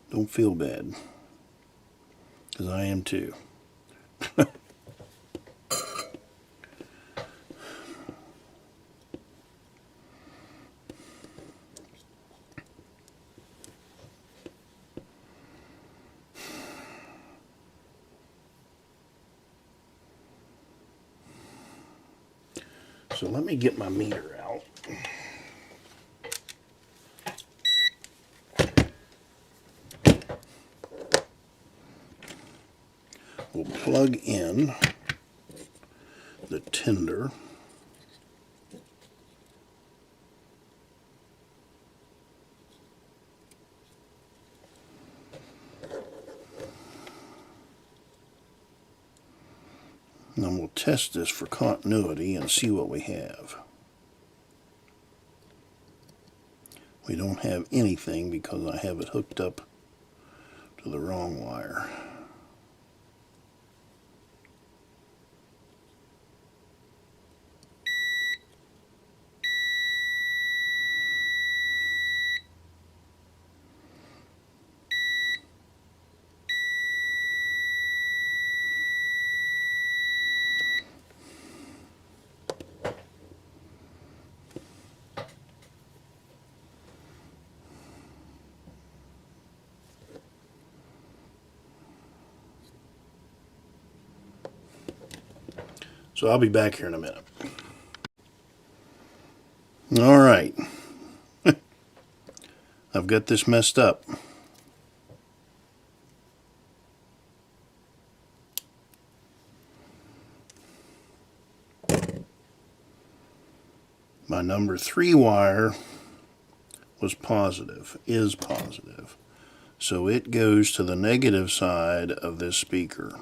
don't feel bad, because I am too. So let me get my meter out. We'll plug in the tender. And then we'll test this for continuity and see what we have. We don't have anything because I have it hooked up to the wrong wire. So I'll be back here in a minute. All right. I've got this messed up. My number 3 wire was positive, is positive. So it goes to the negative side of this speaker.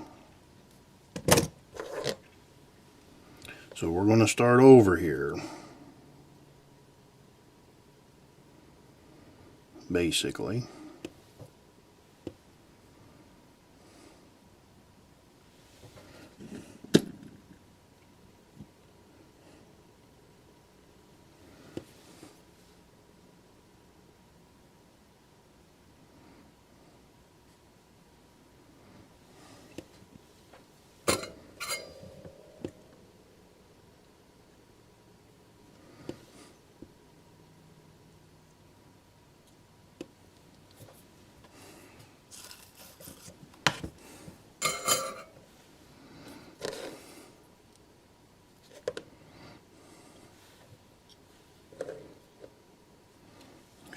So we're going to start over here. Basically.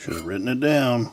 Should have written it down.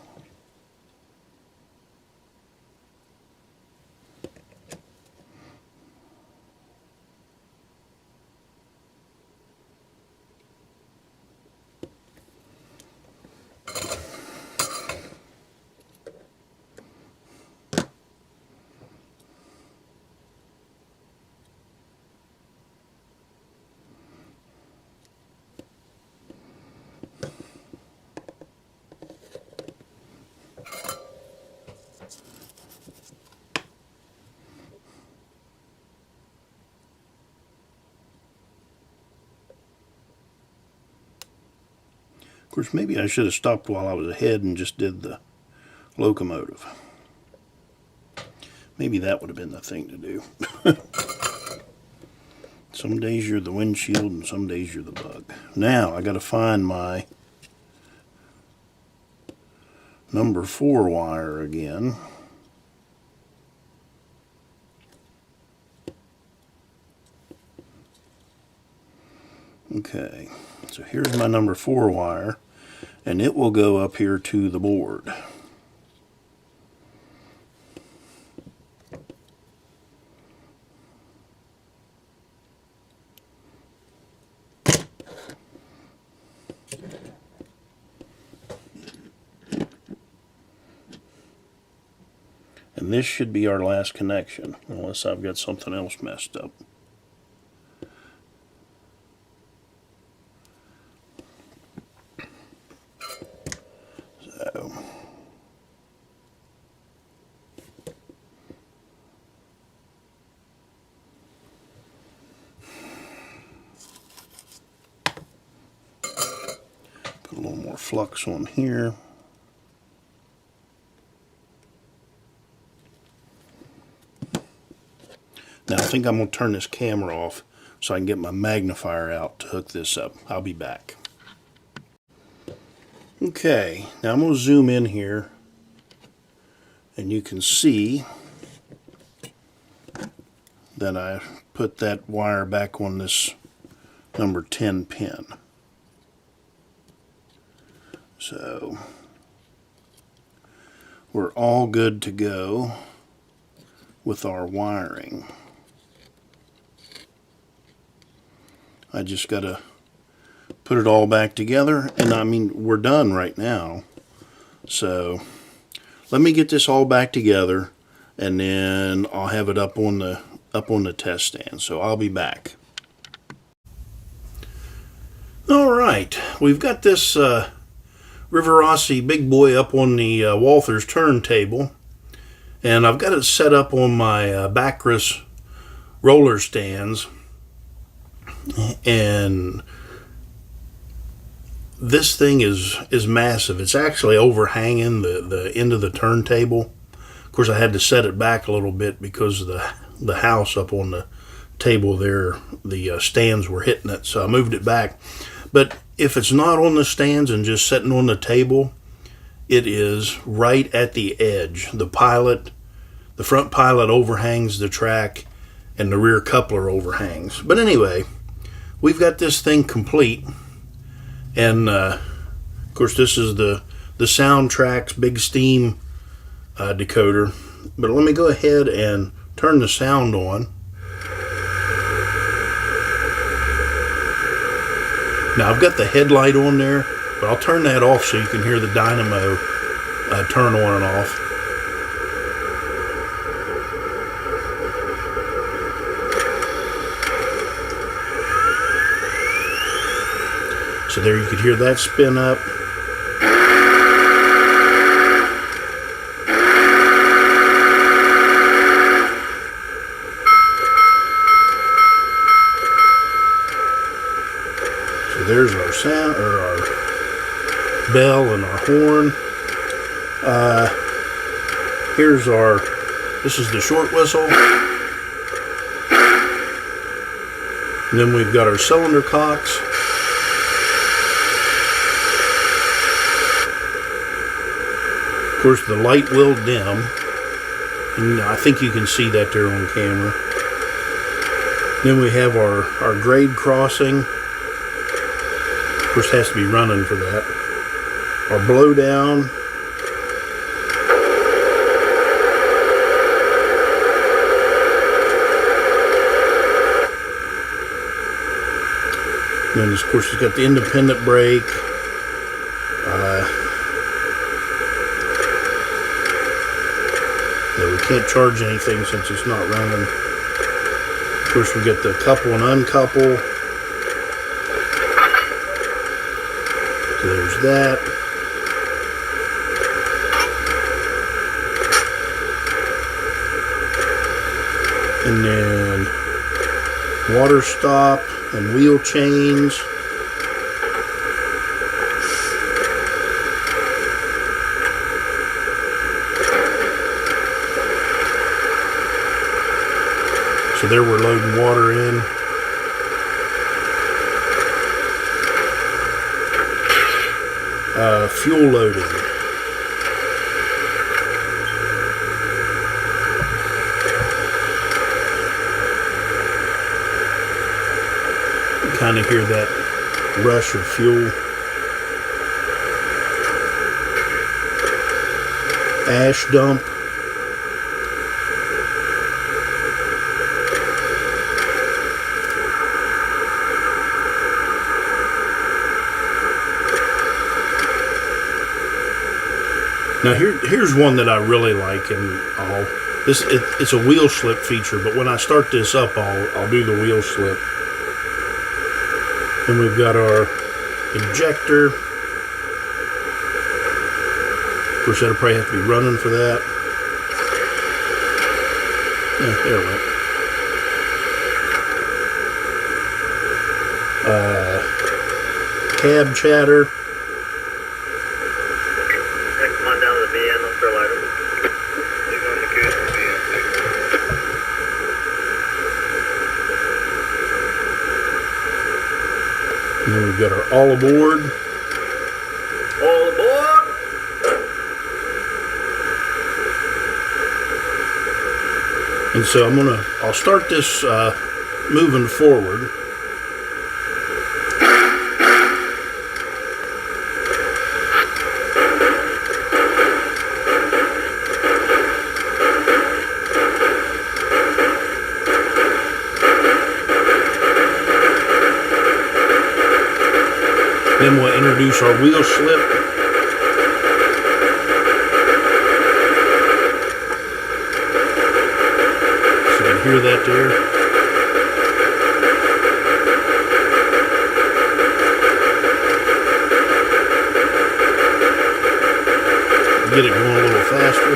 Of course, maybe I should have stopped while I was ahead and just did the locomotive. Maybe that would have been the thing to do. Some days you're the windshield and some days you're the bug. Now I got to find my number 4 wire again. Okay, so here's my number 4 wire, and it will go up here to the board. And this should be our last connection, unless I've got something else messed up. So, put a little more flux on here. Now I think I'm going to turn this camera off so I can get my magnifier out to hook this up. I'll be back. Okay, now I'm going to zoom in here and you can see that I put that wire back on this number 10 pin. So we're all good to go with our wiring. I just got to put it all back together, and I mean, we're done right now. So let me get this all back together, and then I'll have it up on the test stand. So I'll be back. All right, we've got this Rivarossi Big Boy up on the Walther's turntable, and I've got it set up on my Backrus roller stands. And this thing is massive. It's actually overhanging the end of the turntable. Of course, I had to set it back a little bit because of the house up on the table there. The stands were hitting it, so I moved it back. But if it's not on the stands and just sitting on the table, it is right at the edge. The front pilot overhangs the track, and the rear coupler overhangs. But anyway, we've got this thing complete, and of course this is the Soundtraxx Big Steam decoder. But let me go ahead and turn the sound on. Now I've got the headlight on there, but I'll turn that off so you can hear the dynamo turn on and off. So there you could hear that spin up. So there's our sound, or our bell and our horn. This is the short whistle. And then we've got our cylinder cocks. Of course, the light will dim, and I think you can see that there on camera. Then we have our grade crossing. Of course, it has to be running for that. our blow down. And of course it's got the independent brake. Yeah, we can't charge anything since it's not running. Of course we get the couple and uncouple. So there's that. And then water stop and wheel chains. So there we're loading water in. Fuel loading. Kind of hear that rush of fuel. Ash dump. Now here's one that I really like, and it's a wheel slip feature. But when I start this up, I'll do the wheel slip. And we've got our ejector. Of course, that'll probably have to be running for that. Yeah, there it went. Cab chatter. Come on down to the BN, let's throw lighter. You're going to cruise for BN. And then we've got our all aboard. All aboard! And so I'll start this moving forward. Then we'll introduce our wheel slip. So you can hear that there. Get it going a little faster.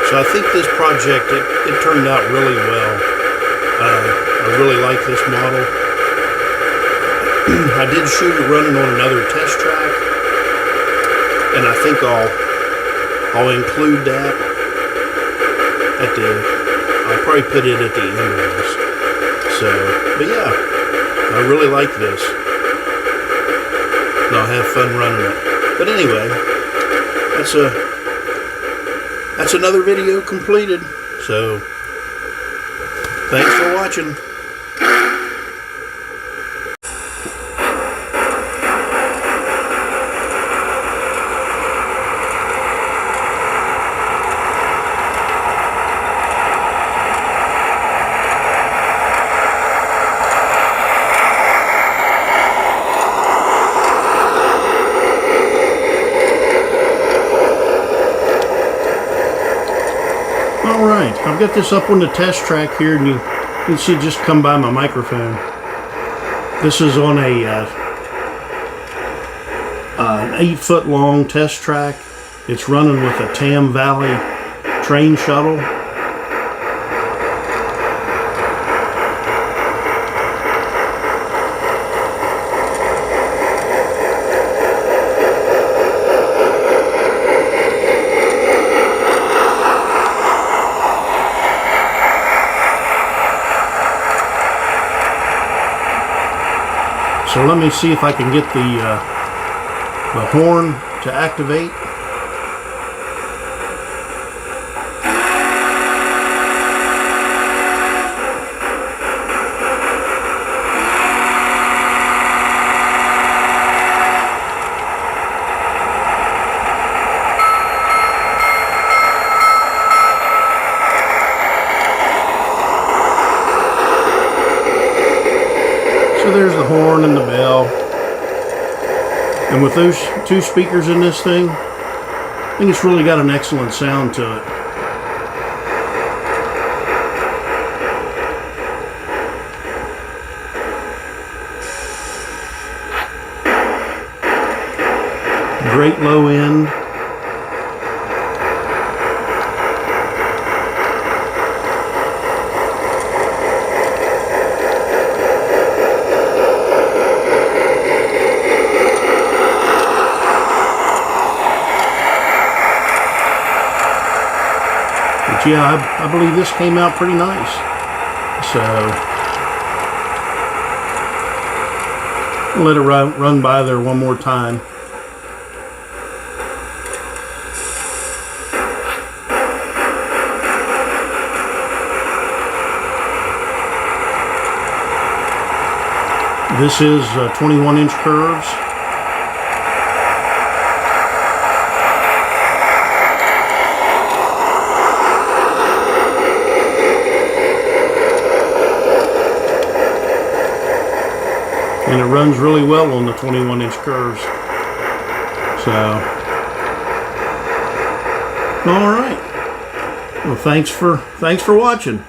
So I think this project, it turned out really well. I really like this model. I did shoot it running on another test track, and I think I'll include that I'll probably put it at the end of this. So, but yeah, I really like this. And I'll have fun running it. But anyway, that's another video completed. So, thanks for watching. Alright, I've got this up on the test track here, and you can see it just come by my microphone. This is on an 8-foot long test track. It's running with a Tam Valley train shuttle. So let me see if I can get the horn to activate. So there's the horn and the bell. And with those two speakers in this thing, I think it's really got an excellent sound to it. Great low end. But yeah, I believe this came out pretty nice. So I'll let it run by there one more time. This is 21-inch curves. And it runs really well on the 21-inch curves. So, all right. Well, thanks for watching.